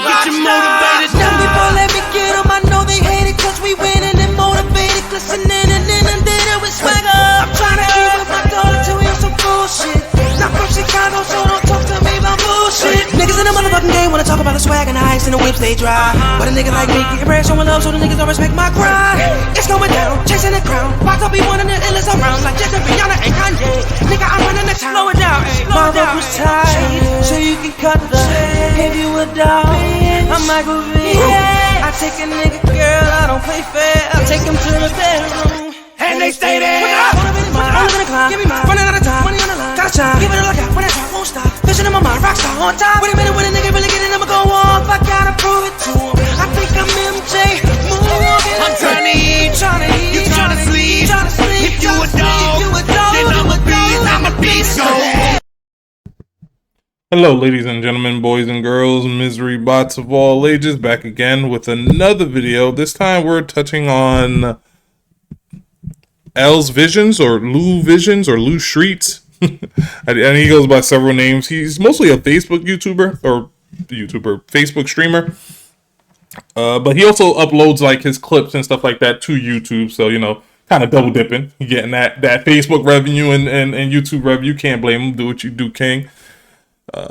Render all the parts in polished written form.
get you motivated. Some people let me get them, I know they hate it, cause we winning and motivated. Glistening and inundated with swagger. I'm trying to keep with my daughter to hear some bullshit. Not from Chicago, so don't talk to me about bullshit. Niggas in the motherfucking game wanna talk about the swag and the ice and the whips they dry. But a nigga like me getting bread, showing love, so the niggas don't respect my grind. It's going down, chasing the crown. About to be one of the illest around, like Justin Rihanna and Kanye. Nigga, I'm running the town. Slow it down, My vocals tight, so you can cut the. Give you a dog, I'm Michael V. I take a nigga girl, I don't play fair. I take him to the bedroom, and they stay there. I'm gonna climb, give me mine. Running out of time, money on the line. Gotta shine, give it a look out when I try, won't stop. Vision in my mind, rockstar on top. Wait a minute, when a nigga really get it, I'ma go off. I gotta prove it to him. I think I'm MJ. I'm trying to eat, you trying to sleep. If you a dog, then I'm a beast. So. Hello, ladies and gentlemen, boys and girls, misery bots of all ages, back again with another video. This time we're touching on L's Visions or Lou Visions or Lou Streets. And he goes by several names. He's mostly a Facebook Facebook streamer. But he also uploads like his clips and stuff like that to YouTube. So, you know, kind of double dipping. You're getting that Facebook revenue and YouTube revenue. Can't blame him. Do what you do, King.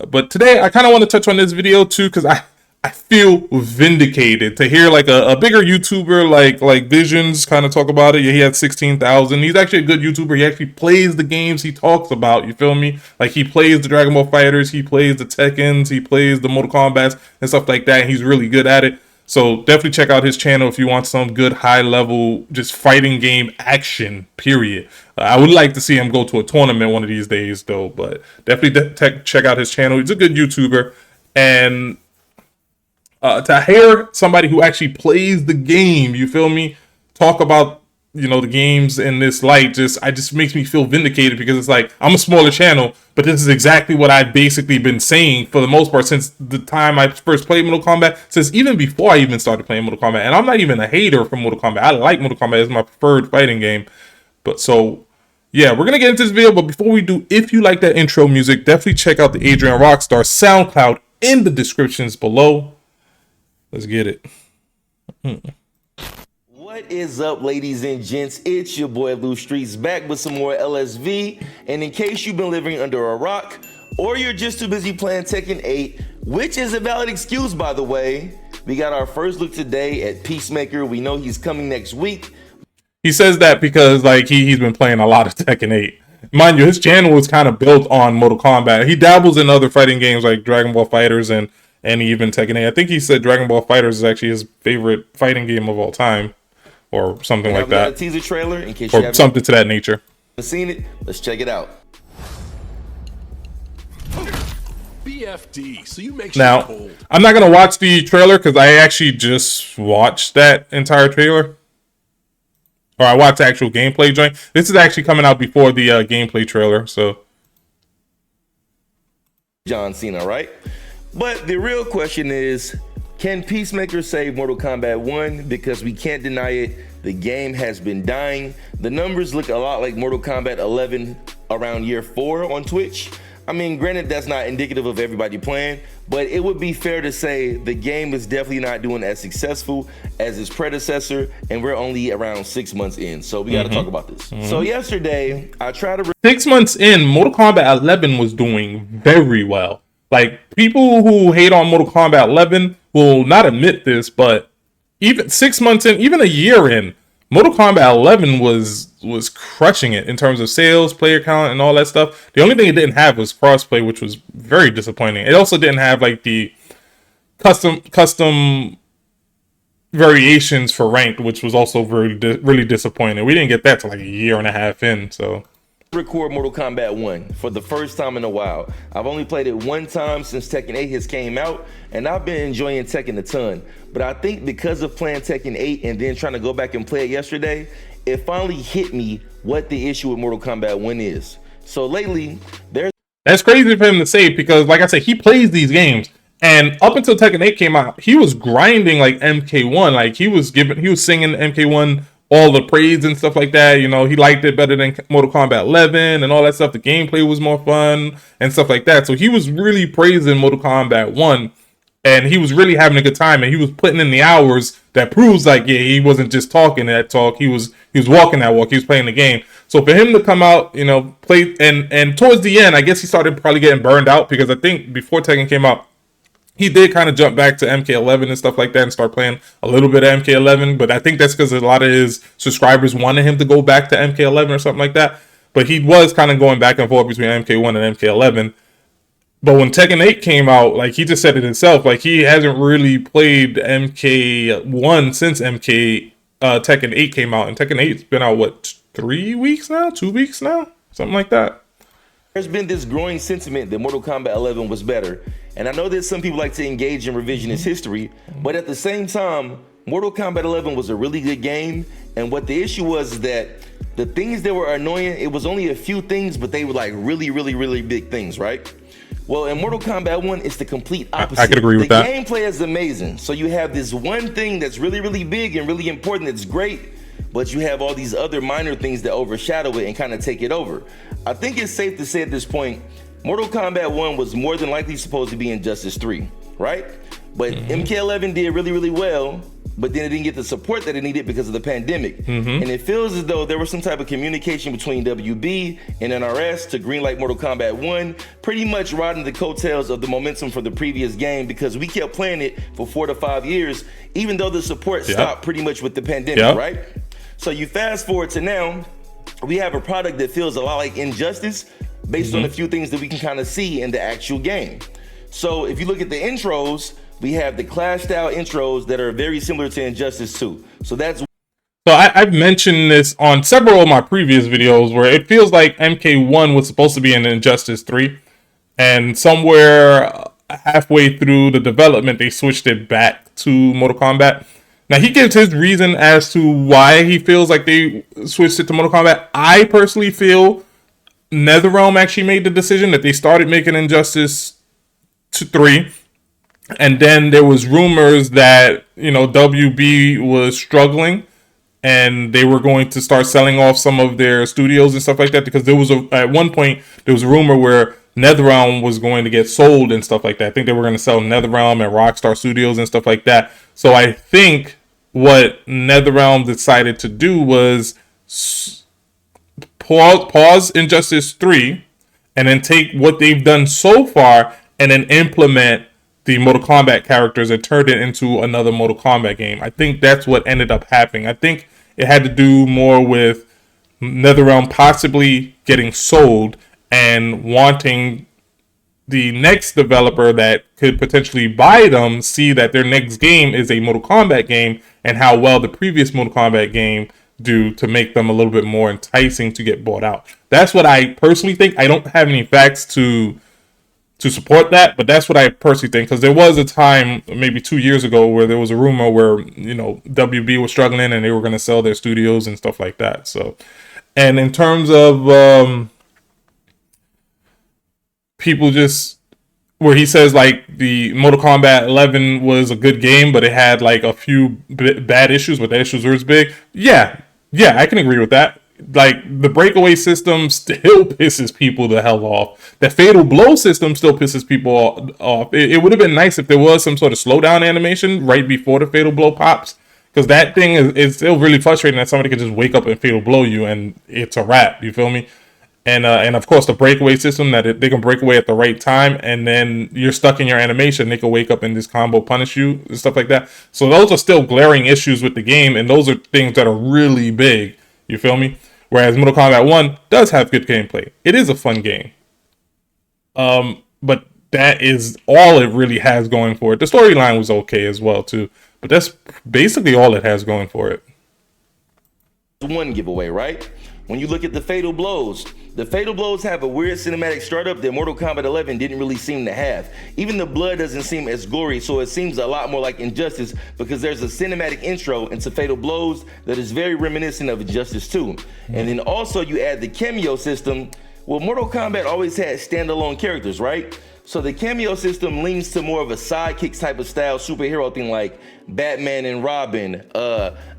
But today I kind of want to touch on this video too, because I feel vindicated to hear like a bigger YouTuber like Visions kind of talk about it. Yeah, he had 16,000. He's actually a good YouTuber. He actually plays the games he talks about. You feel me? Like he plays the Dragon Ball Fighters, he plays the Tekkens, he plays the Mortal Kombats and stuff like that. And he's really good at it. So definitely check out his channel if you want some good high level just fighting game action, period. I would like to see him go to a tournament one of these days though, but definitely check out his channel. He's a good YouTuber. And to hear somebody who actually plays the game, you feel me, talk about, you know, the games in this light, just makes me feel vindicated, because it's like, I'm a smaller channel, but this is exactly what I've basically been saying for the most part since the time I first played Mortal Kombat, since even before I even started playing Mortal Kombat. And I'm not even a hater for Mortal Kombat. I like Mortal Kombat. It's my preferred fighting game. But so, yeah, we're going to get into this video. But before we do, if you like that intro music, definitely check out the Adrian Rockstar SoundCloud in the descriptions below. Let's get it. What is up, ladies and gents? It's your boy Lou Streets back with some more LSV. And in case you've been living under a rock or you're just too busy playing Tekken 8, which is a valid excuse, by the way, we got our first look today at Peacemaker. We know he's coming next week. He says that because like he's been playing a lot of Tekken 8. Mind you, his channel was kind of built on Mortal Kombat. He dabbles in other fighting games like Dragon Ball Fighters and even Tekken 8. I think he said Dragon Ball Fighters is actually his favorite fighting game of all time, or something like that. A teaser trailer in case or you haven't something to that nature. Seen it? Let's check it out. BFD, so you make now, cold. I'm not gonna watch the trailer because I actually just watched that entire trailer, or I watched the actual gameplay joint. This is actually coming out before the gameplay trailer, so. John Cena, right? But the real question is, can Peacemaker save Mortal Kombat 1? Because we can't deny it, the game has been dying. The numbers look a lot like Mortal Kombat 11 around year 4 on Twitch. I mean, granted, that's not indicative of everybody playing, but it would be fair to say the game is definitely not doing as successful as its predecessor, and we're only around 6 months in, so we got to talk about this. So yesterday, I tried to... 6 months in, Mortal Kombat 11 was doing very well. Like, people who hate on Mortal Kombat 11 will not admit this, but even 6 months in, even a year in, Mortal Kombat 11 was crushing it in terms of sales, player count, and all that stuff. The only thing it didn't have was crossplay, which was very disappointing. It also didn't have like the custom variations for ranked, which was also really disappointing. We didn't get that till like a year and a half in, so. Record Mortal Kombat 1 for the first time in a while. I've only played it one time since Tekken 8 has came out, and I've been enjoying Tekken a ton. But I think because of playing Tekken 8 and then trying to go back and play it yesterday, it finally hit me what the issue with Mortal Kombat 1 is. So lately, that's crazy for him to say, because like I said, he plays these games, and up until Tekken 8 came out, he was grinding like MK1. Like he was singing MK1 all the praise and stuff like that. You know, he liked it better than Mortal Kombat 11 and all that stuff. The gameplay was more fun and stuff like that. So he was really praising Mortal Kombat 1. and he was really having a good time, and he was putting in the hours that proves like, yeah, he wasn't just talking that talk, he was walking that walk, he was playing the game. So for him to come out, you know, play, and towards the end, I guess he started probably getting burned out, because I think before Tekken came out, he did kind of jump back to MK11 and stuff like that and start playing a little bit of MK11, but I think that's because a lot of his subscribers wanted him to go back to MK11 or something like that. But he was kind of going back and forth between MK1 and MK11. But when Tekken 8 came out, like he just said it himself, like he hasn't really played MK1 since Tekken 8 came out. And Tekken 8's been out, what, 3 weeks now? 2 weeks now? Something like that. There's been this growing sentiment that Mortal Kombat 11 was better. And I know that some people like to engage in revisionist history, but at the same time, Mortal Kombat 11 was a really good game. And what the issue was is that the things that were annoying, it was only a few things, but they were like really, really, really big things, right? Well, in Mortal Kombat 1, it's the complete opposite. I could agree with that. The gameplay is amazing. So you have this one thing that's really, really big and really important that's great, but you have all these other minor things that overshadow it and kind of take it over. I think it's safe to say at this point, Mortal Kombat 1 was more than likely supposed to be Injustice 3, right? But MK11 did really, really well, but then it didn't get the support that it needed because of the pandemic. And it feels as though there was some type of communication between WB and NRS to greenlight Mortal Kombat 1, pretty much riding the coattails of the momentum for the previous game, because we kept playing it for 4 to 5 years, even though the support stopped pretty much with the pandemic, right? So you fast forward to now, we have a product that feels a lot like Injustice based on a few things that we can kind of see in the actual game. So if you look at the intros, we have the Clash style intros that are very similar to Injustice 2. So that's... So I've mentioned this on several of my previous videos where it feels like MK1 was supposed to be in Injustice 3, and somewhere halfway through the development, they switched it back to Mortal Kombat. Now, he gives his reason as to why he feels like they switched it to Mortal Kombat. I personally feel NetherRealm actually made the decision that they started making Injustice 3, and then there was rumors that, you know, WB was struggling and they were going to start selling off some of their studios and stuff like that, because there was at one point there was a rumor where NetherRealm was going to get sold and stuff like that. I think they were going to sell NetherRealm and Rockstar Studios and stuff like that. So I think what NetherRealm decided to do was pause Injustice 3 and then take what they've done so far and then implement the Mortal Kombat characters and turn it into another Mortal Kombat game. I think that's what ended up happening. I think it had to do more with NetherRealm possibly getting sold and wanting the next developer that could potentially buy them see that their next game is a Mortal Kombat game and how well the previous Mortal Kombat game do to make them a little bit more enticing to get bought out. That's what I personally think. I don't have any facts to support that, but that's what I personally think, because there was a time maybe 2 years ago where there was a rumor where, you know, WB was struggling and they were going to sell their studios and stuff like that. So, and in terms of people just where he says like the Mortal Kombat 11 was a good game, but it had like a few bad issues, but the issues were as big. Yeah, I can agree with that. Like, the breakaway system still pisses people the hell off. The fatal blow system still pisses people off. It would have been nice if there was some sort of slowdown animation right before the fatal blow pops, because that thing is still really frustrating that somebody could just wake up and fatal blow you and it's a wrap. You feel me? And of course the breakaway system that they can break away at the right time, and then you're stuck in your animation. They can wake up and this combo punish you and stuff like that. So those are still glaring issues with the game, and those are things that are really big. You feel me? Whereas Mortal Kombat 1 does have good gameplay. It is a fun game. But that is all it really has going for it. The storyline was okay as well too, but that's basically all it has going for it. One giveaway, right? When you look at the fatal blows have a weird cinematic startup that Mortal Kombat 11 didn't really seem to have. Even the blood doesn't seem as gory, so it seems a lot more like Injustice, because there's a cinematic intro into fatal blows that is very reminiscent of Injustice 2. And then also you add the cameo system. Well, Mortal Kombat always had standalone characters, right? So the cameo system leans to more of a sidekick type of style superhero thing, like Batman and Robin,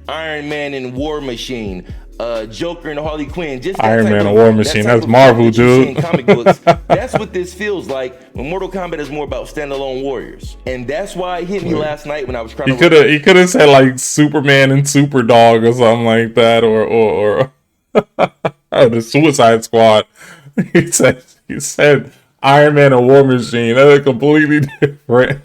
Iron Man and War Machine, Joker and Harley Quinn. Just that Iron type Man of, and War that Machine. type That's of Marvel, that you see dude. in comic books. That's what this feels like when Mortal Kombat is more about standalone warriors, and that's why it hit me last night when I was trying to. He could have said like Superman and Super Dog or something like that, or the Suicide Squad. He said Iron Man and War Machine. That's completely different.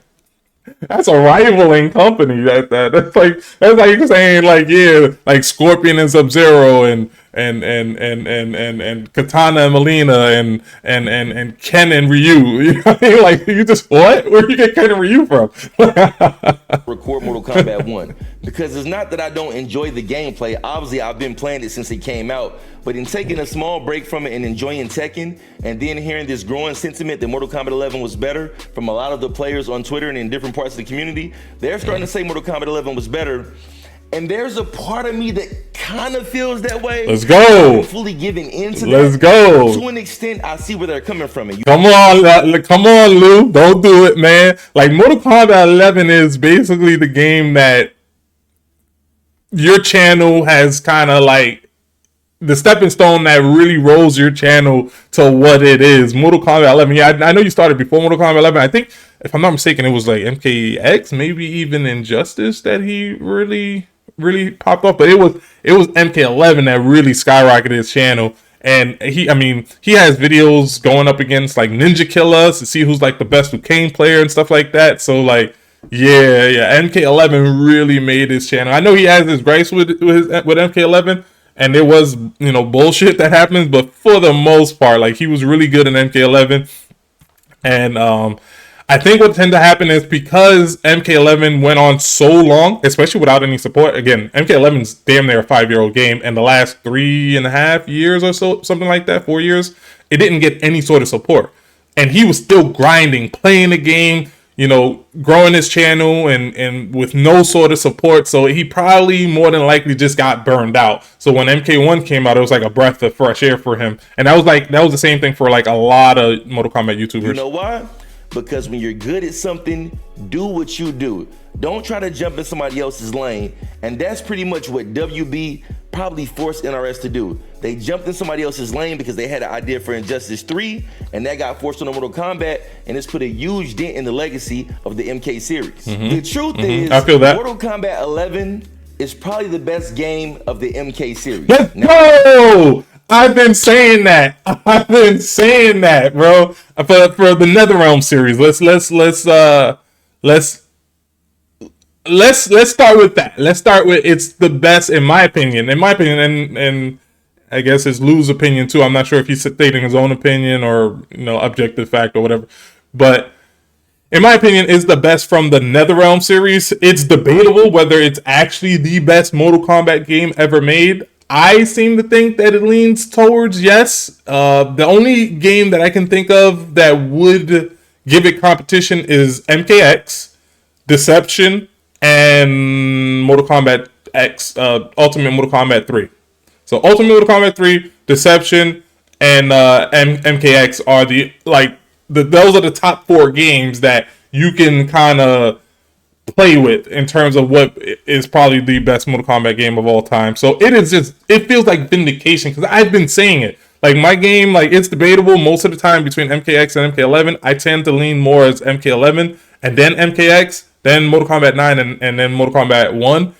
That's a rivaling company. That's like saying like, yeah, like Scorpion and Sub-Zero and Katana and Melina and Ken and Ryu. You know what I mean? Like, you just, what? Where you get Ken and Ryu from? Record Mortal Kombat 1 because it's not that I don't enjoy the gameplay. Obviously, I've been playing it since it came out, but in taking a small break from it and enjoying Tekken, and then hearing this growing sentiment that Mortal Kombat 11 was better from a lot of the players on Twitter and in different parts of the community, they're starting to say Mortal Kombat 11 was better. And there's a part of me that kind of feels that way. Let's go. I'm fully giving into Let's that. go. To an extent, I see where they're coming from. Come on, Lou. Don't do it, man. Like, Mortal Kombat 11 is basically the game that your channel has kind of like the stepping stone that really rolls your channel to what it is. Mortal Kombat 11. Yeah, I know you started before Mortal Kombat 11. I think, if I'm not mistaken, it was like MKX, maybe even Injustice that he really popped off. But it was MK11 that really skyrocketed his channel. And he has videos going up against like Ninja Killers to see who's like the best Duquesne player and stuff like that. So like, yeah, MK11 really made his channel. I know he has his gripes with MK11, and there was bullshit that happens, but for the most part, like, he was really good in MK11. And I think what tended to happen is because MK11 went on so long, especially without any support. Again, MK11's damn near a 5-year-old game, and the last 3.5 years or so, something like that, 4 years, it didn't get any sort of support. And he was still grinding, playing the game, growing his channel and with no sort of support. So he probably more than likely just got burned out. So when MK1 came out, it was like a breath of fresh air for him. And that was the same thing for like a lot of Mortal Kombat YouTubers. You know why? Because when you're good at something, do what you do. Don't try to jump in somebody else's lane. And that's pretty much what WB probably forced NRS to do. They jumped in somebody else's lane because they had an idea for Injustice 3, and that got forced on Mortal Kombat, and it's put a huge dent in the legacy of the MK series. The truth is, I feel that. Mortal Kombat 11 is probably the best game of the MK series. Let's go! I've been saying that, bro. For the NetherRealm series, let's start with that. Let's start with it's the best in my opinion, and I guess it's Lou's opinion too. I'm not sure if he's stating his own opinion or objective fact or whatever, but in my opinion, it's the best from the NetherRealm series. It's debatable whether it's actually the best Mortal Kombat game ever made. I seem to think that it leans towards yes. The only game that I can think of that would give it competition is MKX, Deception, and Mortal Kombat X, Ultimate Mortal Kombat 3. So Ultimate Mortal Kombat 3, Deception, and MKX are those are the top 4 games that you can kind of play with in terms of what is probably the best Mortal Kombat game of all time. So it feels like vindication because I've been saying it. Like, my game, like, it's debatable most of the time between MKX and MK11. I tend to lean more as MK11 and then MKX, then Mortal Kombat 9 and then Mortal Kombat 1.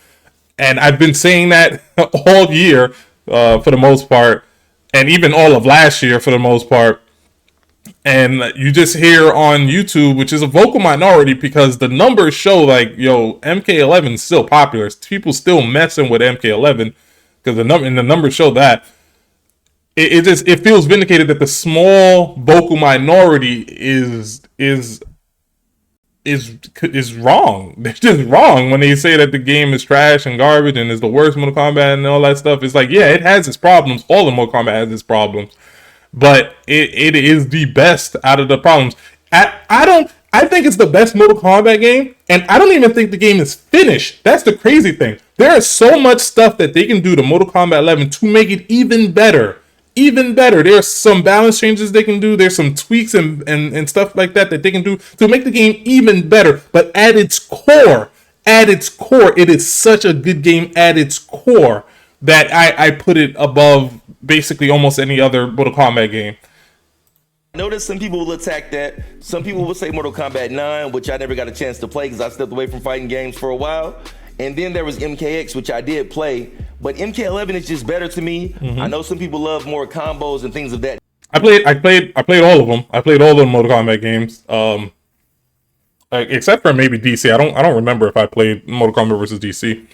And I've been saying that all year for the most part, and even all of last year for the most part. And you just hear on YouTube, which is a vocal minority because the numbers show like, MK11 is still popular. People still messing with MK11 because the numbers show that. It feels vindicated that the small vocal minority is wrong. They're just wrong when they say that the game is trash and garbage and is the worst Mortal Kombat and all that stuff. It's like, yeah, it has its problems. All of Mortal Kombat has its problems. But it is the best out of the problems. I think it's the best Mortal Kombat game, and I don't even think the game is finished. That's the crazy thing. There is so much stuff that they can do to Mortal Kombat 11 to make it even better. Even better. There's some balance changes they can do. There's some tweaks and stuff like that they can do to make the game even better. But at its core, it is such a good game at its core that I put it above basically almost any other Mortal Kombat game. I noticed some people will attack that. Some people will say Mortal Kombat 9, which I never got a chance to play because I stepped away from fighting games for a while. And then there was MKX, which I did play. But MK11 is just better to me. I know some people love more combos and things of that. I played all of them. I played all the Mortal Kombat games, except for maybe DC. I don't remember if I played Mortal Kombat versus DC.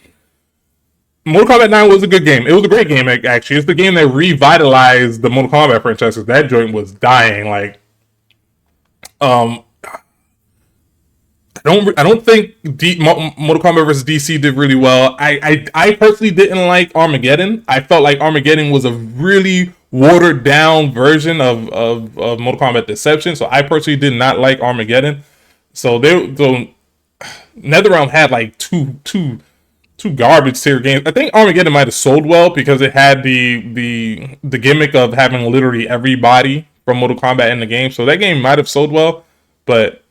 Mortal Kombat 9 was a good game. It was a great game, actually. It's the game that revitalized the Mortal Kombat franchise. That joint was dying. Like, I don't think Mortal Kombat vs. DC did really well. I personally didn't like Armageddon. I felt like Armageddon was a really watered down version of Mortal Kombat Deception. So I personally did not like Armageddon. So NetherRealm had like two garbage tier games. I think Armageddon might have sold well because it had the gimmick of having literally everybody from Mortal Kombat in the game. So that game might have sold well, but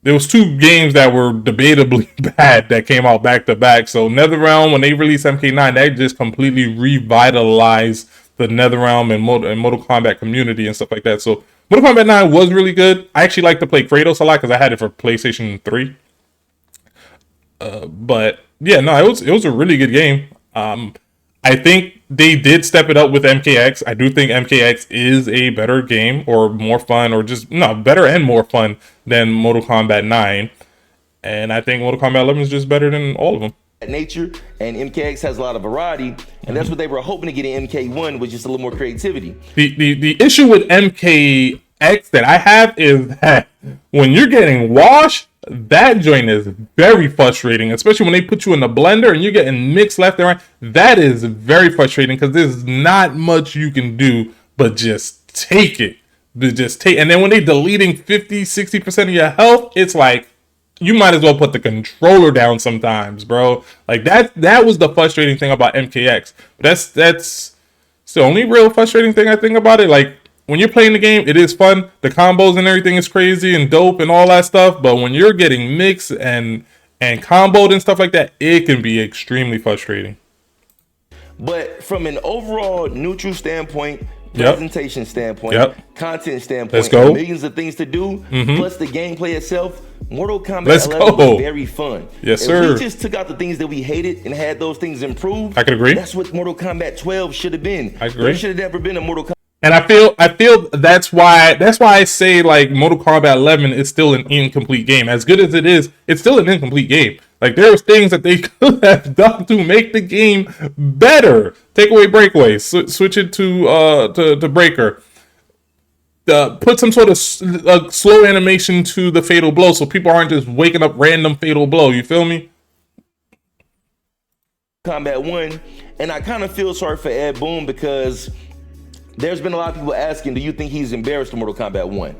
there was two games that were debatably bad that came out back to back. So NetherRealm, when they released MK9, that just completely revitalized the NetherRealm and Mortal Kombat community and stuff like that. So Mortal Kombat 9 was really good. I actually like to play Kratos a lot because I had it for PlayStation 3. But yeah, no, it was a really good game. I think they did step it up with MKX. I do think MKX is a better game or more fun, or just better and more fun than Mortal Kombat 9. And I think Mortal Kombat 11 is just better than all of them. Nature, and MKX has a lot of variety, and that's what they were hoping to get in MK1, was just a little more creativity. The issue with MKX that I have is that when you're getting washed, that joint is very frustrating, especially when they put you in the blender and you're getting mixed left and right. That is very frustrating because there's not much you can do but just take it. And then when they deleting 50-60% of your health, it's like you might as well put the controller down sometimes, bro. Like that was the frustrating thing about MKX. That's the only real frustrating thing I think about it. Like, when you're playing the game, it is fun. The combos and everything is crazy and dope and all that stuff. But when you're getting mixed and comboed and stuff like that, it can be extremely frustrating. But from an overall neutral standpoint, presentation standpoint, content standpoint, Let's go. Millions of things to do, plus the gameplay itself, Mortal Kombat 11 was very fun. Yes, if sir. we just took out the things that we hated and had those things improved, I could agree. That's what Mortal Kombat 12 should have been. I agree. There should have never been a Mortal Kombat. And I feel that's why I say like Mortal Kombat 11 is still an incomplete game. As good as it is, it's still an incomplete game. Like, there's things that they could have done to make the game better. Take away breakaway, switch it to breaker. Put some sort of slow animation to the fatal blow so people aren't just waking up random fatal blow. You feel me? Kombat 1, and I kind of feel sorry for Ed Boon because there's been a lot of people asking, do you think he's embarrassed in Mortal Kombat 1?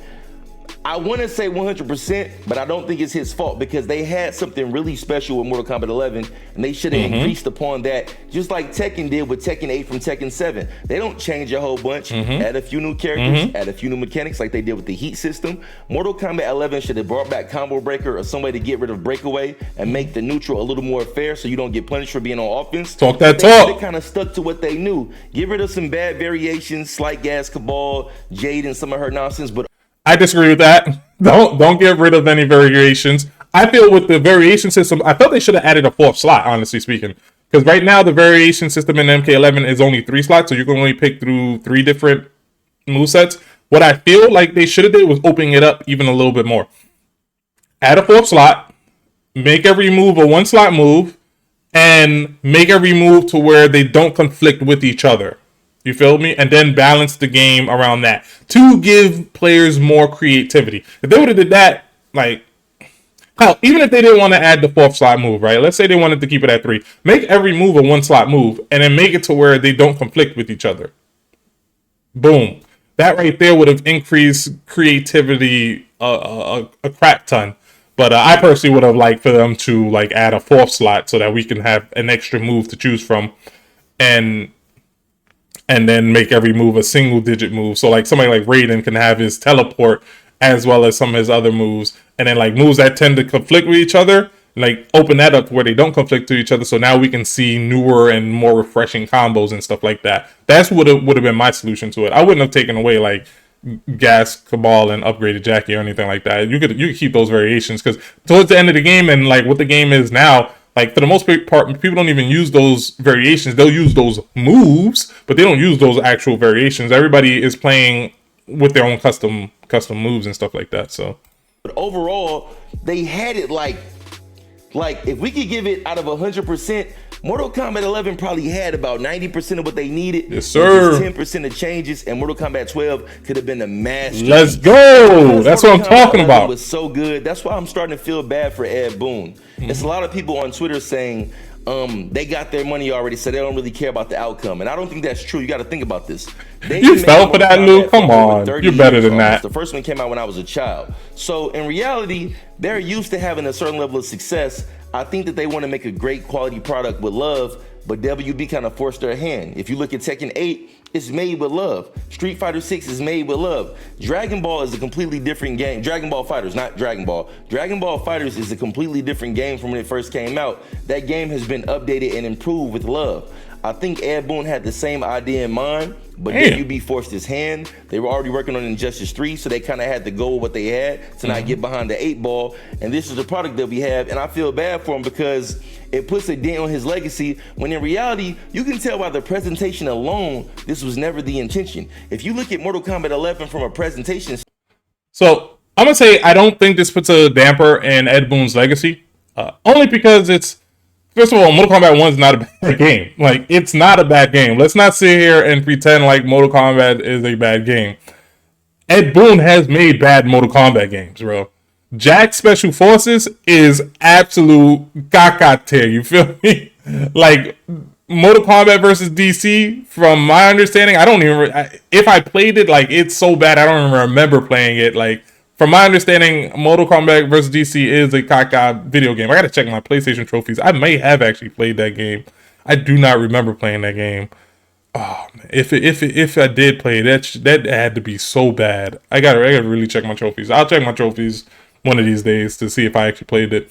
I want to say 100%, but I don't think it's his fault because they had something really special with Mortal Kombat 11, and they should have increased upon that, just like Tekken did with Tekken 8 from Tekken 7. They don't change a whole bunch, add a few new characters, add a few new mechanics like they did with the heat system. Mortal Kombat 11 should have brought back Combo Breaker or some way to get rid of breakaway and make the neutral a little more fair so you don't get punished for being on offense. Talk that talk. talk. They kind of stuck to what they knew. Get rid of some bad variations, Slight Gas Cabal, Jade and some of her nonsense, but I disagree with that. Don't get rid of any variations. I feel with the variation system, I felt they should have added a fourth slot, honestly speaking. Because right now the variation system in MK11 is only 3 slots, so you can only pick through 3 different movesets. What I feel like they should have did was opening it up even a little bit more. Add a 4th slot, make every move a 1-slot move, and make every move to where they don't conflict with each other. You feel me? And then balance the game around that to give players more creativity. If they would have did that, like, hell, even if they didn't want to add the 4th slot move, right? Let's say they wanted to keep it at 3. Make every move a 1-slot move and then make it to where they don't conflict with each other. Boom. That right there would have increased creativity a crap ton. But I personally would have liked for them to like add a 4th slot so that we can have an extra move to choose from, and then make every move a single-digit move. So like somebody like Raiden can have his teleport as well as some of his other moves, and then like moves that tend to conflict with each other like open that up where they don't conflict to each other. So now we can see newer and more refreshing combos and stuff like that. That's what it would have been my solution to it. I wouldn't have taken away like gas cabal and upgraded Jackie or anything like that. You could keep those variations, because towards the end of the game and like what the game is now, like for the most part, people don't even use those variations. They'll use those moves, but they don't use those actual variations. Everybody is playing with their own custom moves and stuff like that. So, but overall, they had it like if we could give it out of 100%, Mortal Kombat 11 probably had about 90% of what they needed. Yes, sir. 10% of changes, and Mortal Kombat 12 could have been a masterpiece. Let's go. That's what I'm talking about. It was so good. That's why I'm starting to feel bad for Ed Boon. It's a lot of people on Twitter saying they got their money already, so they don't really care about the outcome. And I don't think that's true. You got to think about this. You fell for that, Luke? Come on. You're better than that. The first one came out when I was a child. So in reality, they're used to having a certain level of success. I think that they want to make a great quality product with love, but WB kind of forced their hand. If you look at Tekken 8, it's made with love. Street Fighter 6 is made with love. Dragon Ball is a completely different game. Dragon Ball Fighters, not Dragon Ball. Dragon Ball Fighters is a completely different game from when it first came out. That game has been updated and improved with love. I think Ed Boon had the same idea in mind, but WB forced his hand. They were already working on Injustice 3, so they kind of had to go with what they had to not get behind the 8 ball. And this is the product that we have, and I feel bad for him because it puts a dent on his legacy, when in reality, you can tell by the presentation alone, this was never the intention. If you look at Mortal Kombat 11 from a presentation... So, I'm going to say I don't think this puts a damper in Ed Boon's legacy, only because it's, first of all, Mortal Kombat 1 is not a bad game. Like, it's not a bad game. Let's not sit here and pretend like Mortal Kombat is a bad game. Ed Boon has made bad Mortal Kombat games, bro. Jack Special Forces is absolute caca tier, you feel me? Like, Mortal Kombat versus DC, from my understanding, I don't even, if I played it, like, it's so bad, I don't even remember playing it. Like, from my understanding, Mortal Kombat vs. DC is a caca video game. I gotta check my PlayStation trophies. I may have actually played that game. I do not remember playing that game. Oh, man. If I did play it, that had to be so bad. I gotta really check my trophies. I'll check my trophies one of these days to see if I actually played it.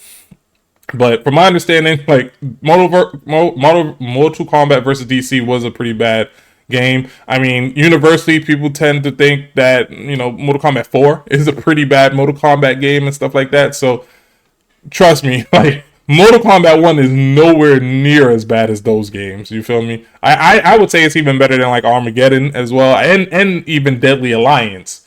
But from my understanding, like, Mortal Kombat vs. DC was a pretty bad game. I mean, universally, people tend to think that, you know, Mortal Kombat 4 is a pretty bad Mortal Kombat game and stuff like that. So, trust me, like, Mortal Kombat 1 is nowhere near as bad as those games. You feel me? I would say it's even better than, like, Armageddon as well, and even Deadly Alliance.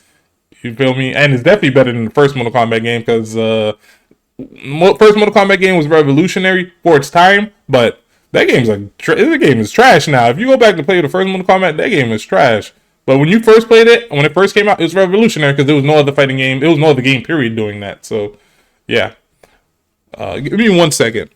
You feel me? And it's definitely better than the first Mortal Kombat game, because first Mortal Kombat game was revolutionary for its time, but that the game is trash now. If you go back to play the first Mortal Kombat, that game is trash. But when you first played it, when it first came out, it was revolutionary because there was no other fighting game. There was no other game period doing that. So, yeah. Give me 1 second.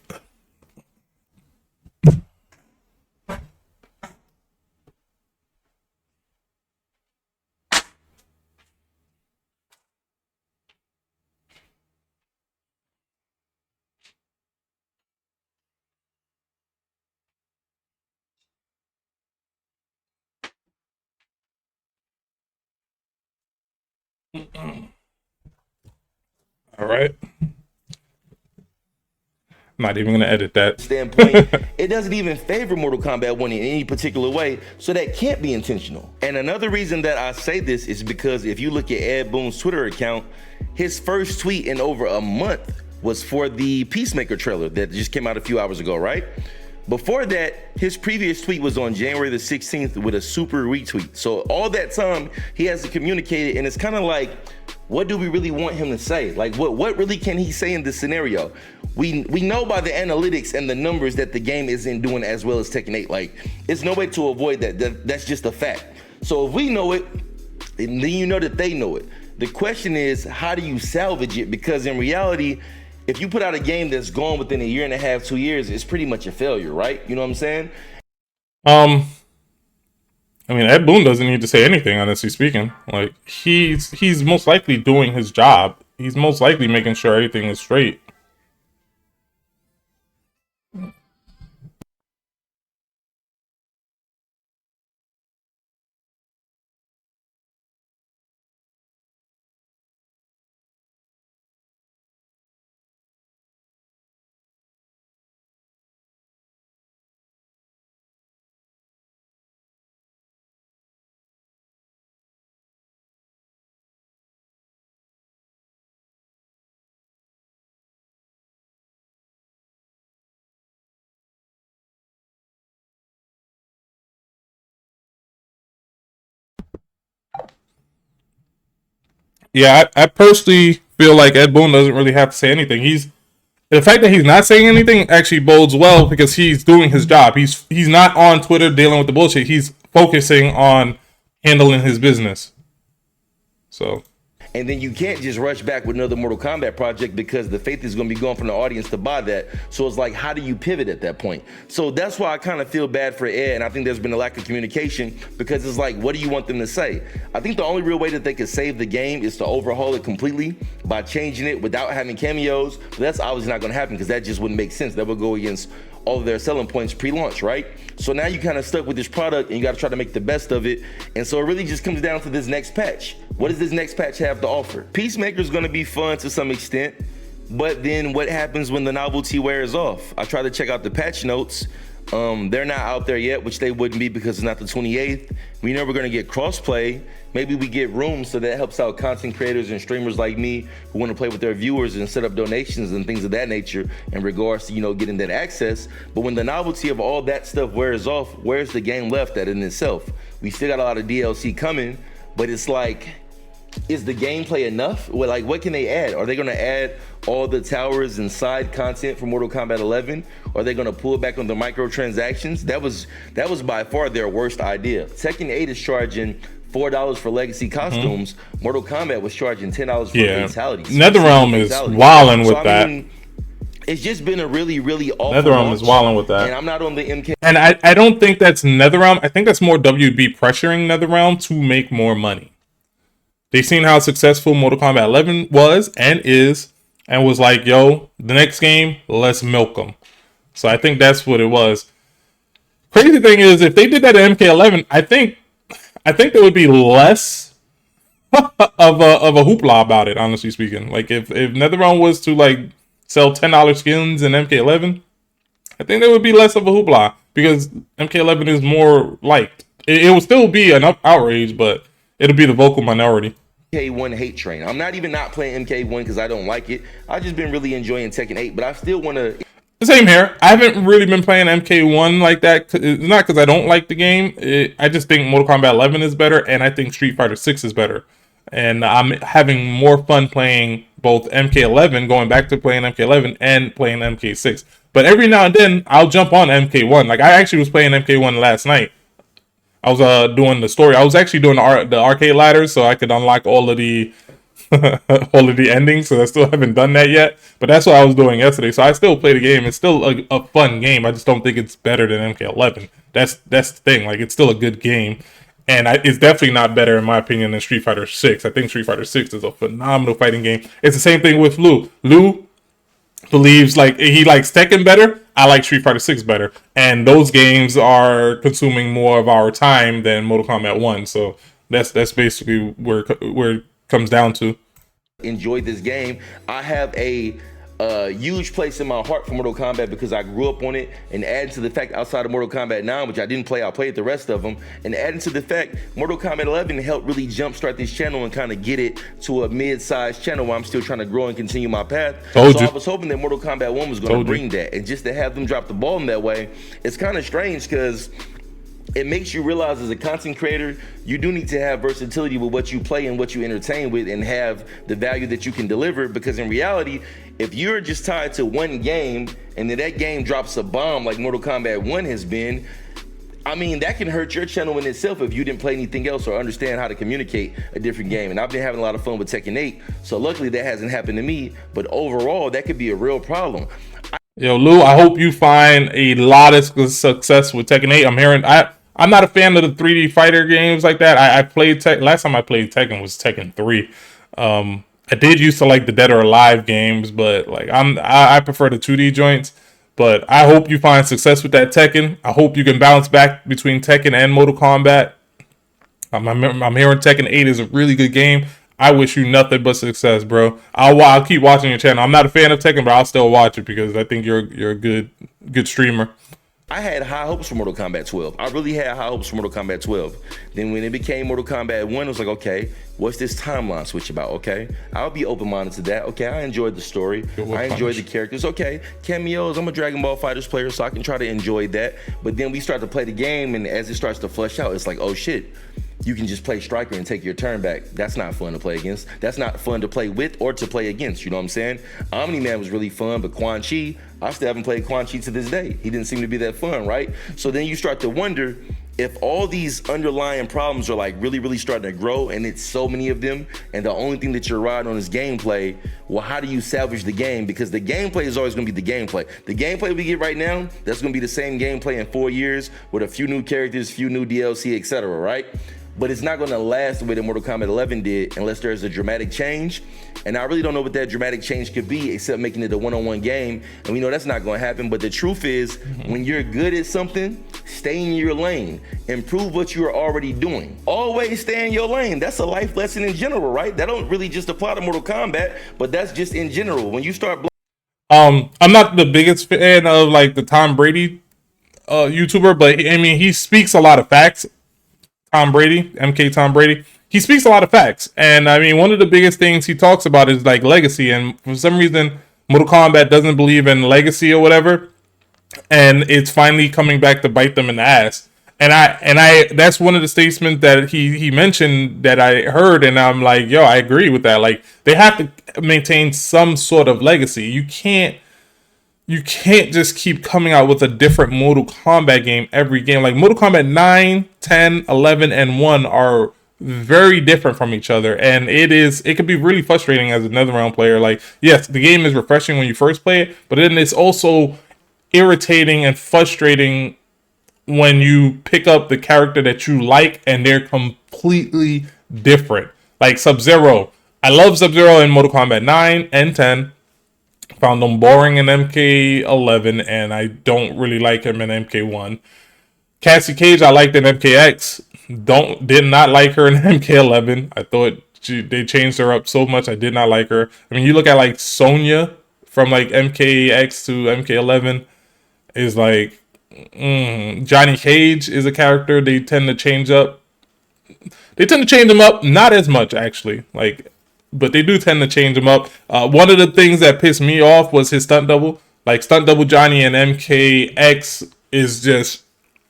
All right. Not even going to edit that. Standpoint, it doesn't even favor Mortal Kombat 1 in any particular way, so that can't be intentional. And another reason that I say this is because if you look at Ed Boon's Twitter account, his first tweet in over a month was for the Peacemaker trailer that just came out a few hours ago, right? Before that, his previous tweet was on January the 16th with a super retweet. So all that time, he has to communicate it, and it's kind of like, what do we really want him to say? Like, what really can he say in this scenario? We know by the analytics and the numbers that the game isn't doing as well as Tekken 8. Like, it's no way to avoid that. That's just a fact. So if we know it, then you know that they know it. The question is, how do you salvage it? Because in reality, if you put out a game that's gone within a year and a half, 2 years, it's pretty much a failure, right? You know what I'm saying? I mean, Ed Boon doesn't need to say anything, honestly speaking. Like, he's most likely doing his job. He's most likely making sure everything is straight. Yeah, I personally feel like Ed Boon doesn't really have to say anything. The fact that he's not saying anything actually bodes well because he's doing his job. He's not on Twitter dealing with the bullshit. He's focusing on handling his business. So. And then you can't just rush back with another Mortal Kombat project because the faith is going to be gone from the audience to buy that. So it's like, how do you pivot at that point? So that's why I kind of feel bad for Ed, and I think there's been a lack of communication because it's like, what do you want them to say? I think the only real way that they could save the game is to overhaul it completely by changing it without having cameos. But that's obviously not going to happen because that just wouldn't make sense. That would go against all of their selling points pre-launch, right? So now you kind of stuck with this product and you got to try to make the best of it. And so it really just comes down to this next patch. What does this next patch have to offer? Peacemaker is going to be fun to some extent, but then what happens when the novelty wears off? I tried to check out the patch notes. They're not out there yet, which they wouldn't be because it's not the 28th. We know we're going to get crossplay. Maybe we get rooms, so that helps out content creators and streamers like me who want to play with their viewers and set up donations and things of that nature in regards to, you know, getting that access. But when the novelty of all that stuff wears off, where's the game left at in itself? We still got a lot of DLC coming, but it's like, is the gameplay enough? Well, like, what can they add? Are they going to add all the towers and side content from Mortal Kombat 11? Are they going to pull back on the microtransactions? That was by far their worst idea. Tekken 8 is charging $4 for legacy costumes. Mortal Kombat was charging $10 for fatalities. NetherRealm is wilding with that. It's just been a really, really awful NetherRealm is wilding with that. And I'm not on the MK. And I don't think that's NetherRealm. I think that's more WB pressuring NetherRealm to make more money. They seen how successful Mortal Kombat 11 was and is, and was like, yo, the next game, let's milk them. So I think that's what it was. Crazy thing is, if they did that at MK11, I think there would be less of a hoopla about it, honestly speaking. Like, if NetherRealm was to, like, sell $10 skins in MK11, I think there would be less of a hoopla, because MK11 is more liked. It will still be an outrage, but it'll be the vocal minority. MK1 hate train. I'm not even not playing MK1 because I don't like it. I've just been really enjoying Tekken 8, but I still want to. Same here. I haven't really been playing MK1 like that. It's not because I don't like the game. I just think Mortal Kombat 11 is better, and I think Street Fighter 6 is better. And I'm having more fun playing both MK11, going back to playing MK11, and playing MK6. But every now and then, I'll jump on MK1. Like, I actually was playing MK1 last night. I was doing the story. I was actually doing the arcade ladders, so I could unlock all of the all of the endings. So I still haven't done that yet. But that's what I was doing yesterday. So I still play the game. It's still a fun game. I just don't think it's better than MK11. That's the thing. Like, it's still a good game, and it's definitely not better in my opinion than Street Fighter 6. I think Street Fighter 6 is a phenomenal fighting game. It's the same thing with Lou. Lou believes, like, he likes Tekken better. I like Street Fighter 6 better, and those games are consuming more of our time than Mortal Kombat 1. So that's basically where it comes down to. Enjoyed this game. I have a huge place in my heart for Mortal Kombat because I grew up on it, and adding to the fact outside of Mortal Kombat 9, which I didn't play, I played the rest of them, and adding to the fact Mortal Kombat 11 helped really jumpstart this channel and kind of get it to a mid-sized channel where I'm still trying to grow and continue my path. I was hoping that Mortal Kombat 1 was going to bring that, and just to have them drop the ball in that way, it's kind of strange because it makes you realize as a content creator, you do need to have versatility with what you play and what you entertain with, and have the value that you can deliver, because in reality, if you're just tied to one game and then that game drops a bomb like Mortal Kombat 1 has been, I mean, that can hurt your channel in itself if you didn't play anything else or understand how to communicate a different game. And I've been having a lot of fun with Tekken 8, so luckily that hasn't happened to me, but overall, that could be a real problem. Yo, Lou, I hope you find a lot of success with Tekken 8. I'm not a fan of the 3D fighter games like that. I played last time I played Tekken was Tekken 3. I did used to like the Dead or Alive games, but like I prefer the 2D joints. But I hope you find success with that Tekken. I hope you can bounce back between Tekken and Mortal Kombat. I'm hearing Tekken 8 is a really good game. I wish you nothing but success, bro. I'll keep watching your channel. I'm not a fan of Tekken, but I'll still watch it because I think you're a good streamer. I had high hopes for Mortal Kombat 12. I really had high hopes for Mortal Kombat 12. Then when it became Mortal Kombat 1, it was like, okay, what's this timeline switch about? Okay, I'll be open-minded to that. Okay, I enjoyed the story. I enjoyed the characters. Okay, cameos. I'm a Dragon Ball FighterZ player, so I can try to enjoy that. But then we start to play the game, and as it starts to flesh out, it's like, oh shit, you can just play striker and take your turn back. That's not fun to play against. That's not fun to play with or to play against. You know what I'm saying? Omni-Man was really fun, but Quan Chi, I still haven't played Quan Chi to this day. He didn't seem to be that fun, right? So then you start to wonder if all these underlying problems are like really, really starting to grow, and it's so many of them, and the only thing that you're riding on is gameplay, well, how do you salvage the game? Because the gameplay is always gonna be the gameplay. The gameplay we get right now, that's gonna be the same gameplay in 4 years with a few new characters, few new DLC, etc., right? But it's not gonna last the way that Mortal Kombat 11 did unless there's a dramatic change. And I really don't know what that dramatic change could be except making it a one-on-one game. And we know that's not gonna happen, but the truth is, when you're good at something, stay in your lane. Improve what you are already doing. Always stay in your lane. That's a life lesson in general, right? That don't really just apply to Mortal Kombat, but that's just in general. When you start I'm not the biggest fan of like the Tom Brady YouTuber, but he speaks a lot of facts. Tom Brady, Tom Brady, he speaks a lot of facts. And I mean, one of the biggest things he talks about is like legacy. And for some reason, Mortal Kombat doesn't believe in legacy or whatever. And it's finally coming back to bite them in the ass. And I that's one of the statements that he mentioned that I heard, and I'm like, yo, I agree with that. Like, they have to maintain some sort of legacy. You can't just keep coming out with a different Mortal Kombat game every game. Like Mortal Kombat 9, 10, 11, and 1 are very different from each other. And it can be really frustrating as a NetherRealm player. Like, yes, the game is refreshing when you first play it, but then it's also irritating and frustrating when you pick up the character that you like and they're completely different. Like Sub-Zero. I love Sub-Zero in Mortal Kombat 9 and 10. Found him boring in MK11, and I don't really like him in MK1. Cassie Cage, I liked in MKX. Did not like her in MK11. I thought they changed her up so much. I did not like her. I mean, you look at like Sonya from like MKX to MK11 is like Johnny Cage is a character they tend to change up. They tend to change him up, not as much actually. But they do tend to change him up. One of the things that pissed me off was his stunt double. Like, stunt double Johnny in MKX is just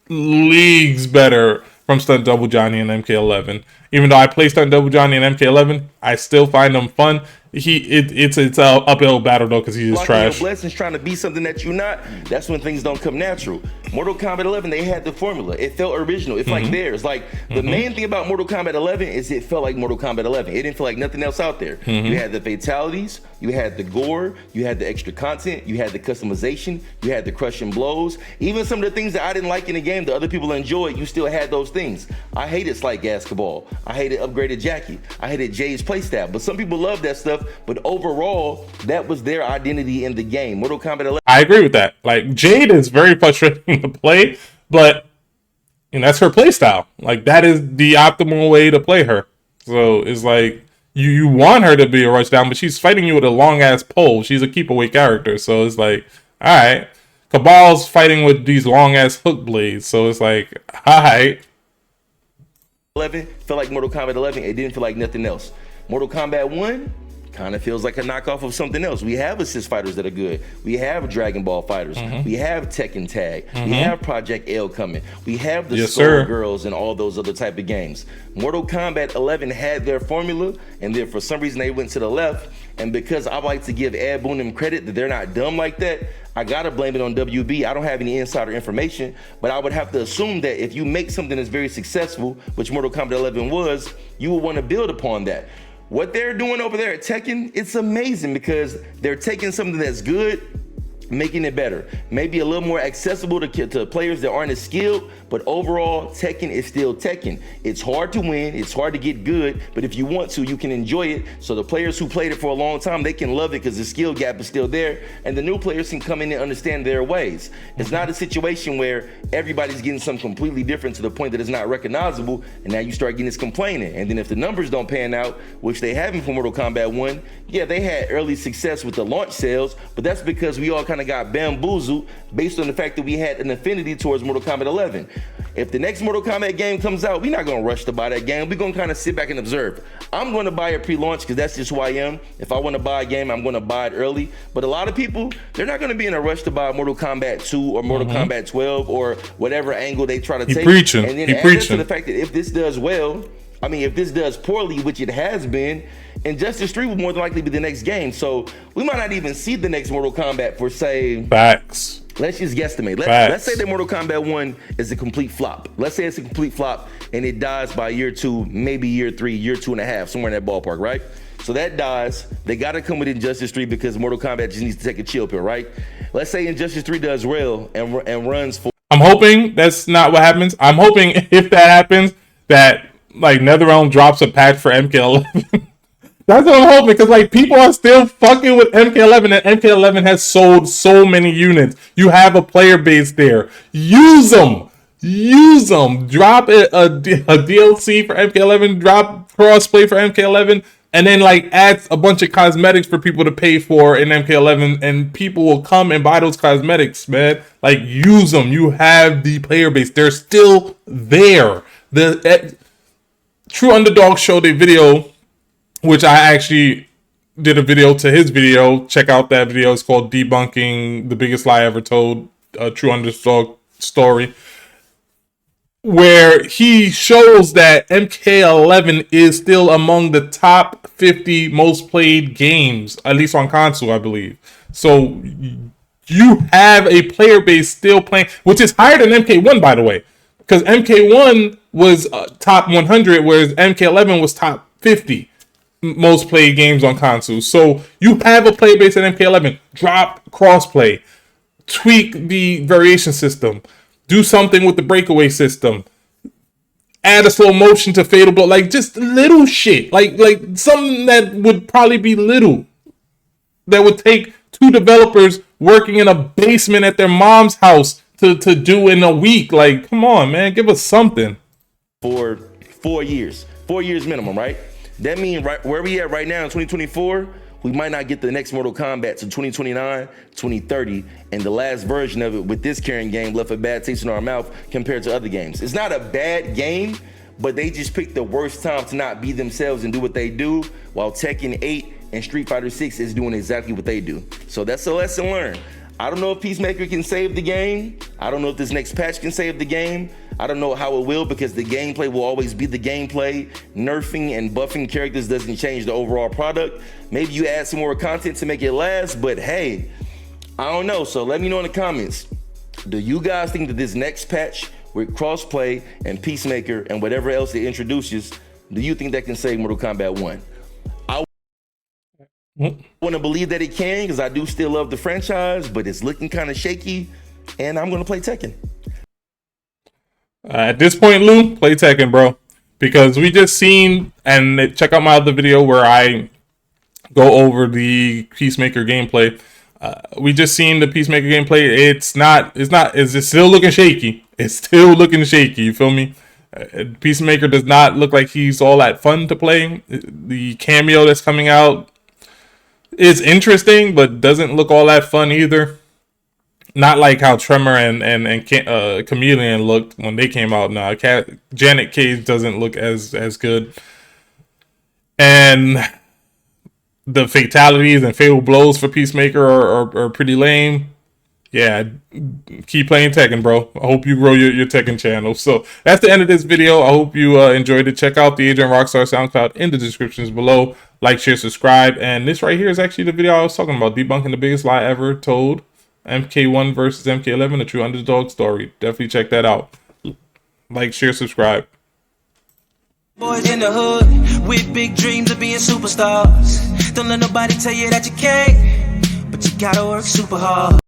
leagues better from stunt double Johnny in MK11. Even though I play stunt double Johnny in MK11, I still find them fun. It's a uphill battle though, because he's just trash. Your blessings trying to be something that you're not. That's when things don't come natural. Mortal Kombat 11, they had the formula. It felt original. It's like theirs. Like the main thing about Mortal Kombat 11 is it felt like Mortal Kombat 11. It didn't feel like nothing else out there. You had the fatalities, you had the gore, you had the extra content, you had the customization, you had the crushing blows. Even some of the things that I didn't like in the game that other people enjoyed, you still had those things. I hated Slight Gas Cabal. I hated Upgraded Jackie. I hated Jay's playstyle. But some people love that stuff. But overall, that was their identity in the game. Mortal Kombat 11. I agree with that. Like, Jade is very frustrating to play, but that's her playstyle. Like, that is the optimal way to play her. So it's like you want her to be a rush down, but she's fighting you with a long ass pole. She's a keep away character. So it's like, all right. Cabal's fighting with these long ass hook blades. So it's like, all right. 11 felt like Mortal Kombat 11. It didn't feel like nothing else. Mortal Kombat 1 kind of feels like a knockoff of something else. We have assist fighters that are good. We have Dragon Ball fighters. We have Tekken Tag. We have Project L coming. We have the Skull Girls and all those other type of games. Mortal Kombat 11 had their formula, and then for some reason they went to the left. And because I like to give Ed Boon them credit that they're not dumb like that, I gotta blame it on WB. I don't have any insider information, but I would have to assume that if you make something that's very successful, which Mortal Kombat 11 was, you would want to build upon that. What they're doing over there at Tekken, it's amazing because they're taking something that's good, making it better. Maybe a little more accessible to players that aren't as skilled, but overall, Tekken is still Tekken. It's hard to win, it's hard to get good, but if you want to, you can enjoy it. So the players who played it for a long time, they can love it because the skill gap is still there, and the new players can come in and understand their ways. It's not a situation where everybody's getting something completely different to the point that it's not recognizable, and now you start getting this complaining. And then if the numbers don't pan out, which they haven't for Mortal Kombat 1, yeah, they had early success with the launch sales, but that's because we all kind of got bamboozled based on the fact that we had an affinity towards Mortal Kombat 11. If the next Mortal Kombat game comes out, we're not gonna rush to buy that game. We're gonna kind of sit back and observe. I'm gonna buy it pre-launch because that's just who I am. If I want to buy a game, I'm gonna buy it early. But a lot of people, they're not gonna be in a rush to buy Mortal Kombat 2 or Mortal Kombat 12 or whatever angle they try to take. Preaching. And then He add preaching. that to the fact that if this does well, I mean, if this does poorly, which it has been, Injustice 3 will more than likely be the next game. So we might not even see the next Mortal Kombat for, say, Facts. let's just guesstimate. Let's say that Mortal Kombat 1 is a complete flop. Let's say it's a complete flop and it dies by year 2, maybe year 3, year 2.5, somewhere in that ballpark, right? So that dies. They got to come with Injustice 3 because Mortal Kombat just needs to take a chill pill, right? Let's say Injustice 3 does well and runs for. I'm hoping that's not what happens. I'm hoping if that happens, that like NetherRealm drops a patch for MK11. That's what I'm hoping, because like people are still fucking with MK11, and MK11 has sold so many units. You have a player base there. Use them. Use them. Drop a DLC for MK11. Drop crossplay for MK11, and then like add a bunch of cosmetics for people to pay for in MK11, and people will come and buy those cosmetics, man. Like use them. You have the player base. They're still there. The True Underdog showed a video, which I actually did a video to his video. Check out that video. It's called Debunking the Biggest Lie Ever Told, a True Underdog story, where he shows that MK11 is still among the top 50 most played games, at least on console, I believe. So you have a player base still playing, which is higher than MK1, by the way, because MK1 was top 100, whereas MK11 was top 50 most played games on consoles. So you have a player base at MK11. Drop crossplay, tweak the variation system, do something with the breakaway system, add a slow motion to Fatal Blow, like just little shit, like something that would probably be little, that would take 2 developers working in a basement at their mom's house to do in a week. Like, come on, man, give us something. For 4 years minimum, right? That means right where we at right now in 2024, we might not get the next Mortal Kombat to 2029, 2030, and the last version of it with this current game left a bad taste in our mouth compared to other games. It's not a bad game, but they just picked the worst time to not be themselves and do what they do, while Tekken 8 and Street Fighter 6 is doing exactly what they do. So that's a lesson learned. I don't know if Peacemaker can save the game. I don't know if this next patch can save the game. I don't know how it will, because the gameplay will always be the gameplay. Nerfing and buffing characters doesn't change the overall product. Maybe you add some more content to make it last, but hey, I don't know. So let me know in the comments. Do you guys think that this next patch with crossplay and Peacemaker and whatever else it introduces, do you think that can save Mortal Kombat 1? I want to believe that it can, because I do still love the franchise, but it's looking kind of shaky, and I'm going to play Tekken. At this point, Lou, play Tekken, bro, because we just seen, and check out my other video where I go over the Peacemaker gameplay. We just seen the Peacemaker gameplay. It's still looking shaky. It's still looking shaky. You feel me? Peacemaker does not look like he's all that fun to play. The cameo that's coming out is interesting, but doesn't look all that fun either. Not like how Tremor and Chameleon looked when they came out. Now, Janet Cage doesn't look as good. And the fatalities and fatal blows for Peacemaker are pretty lame. Yeah, keep playing Tekken, bro. I hope you grow your Tekken channel. So that's the end of this video. I hope you enjoyed it. Check out the Adrian Rockstar SoundCloud in the descriptions below. Like, share, subscribe. And this right here is actually the video I was talking about, debunking the biggest lie ever told. MK1 versus MK11, a True Underdog story. Definitely check that out. Like, share, subscribe. Boys in the hood with big dreams of being superstars. Don't let nobody tell you that you can't, but you gotta work super hard.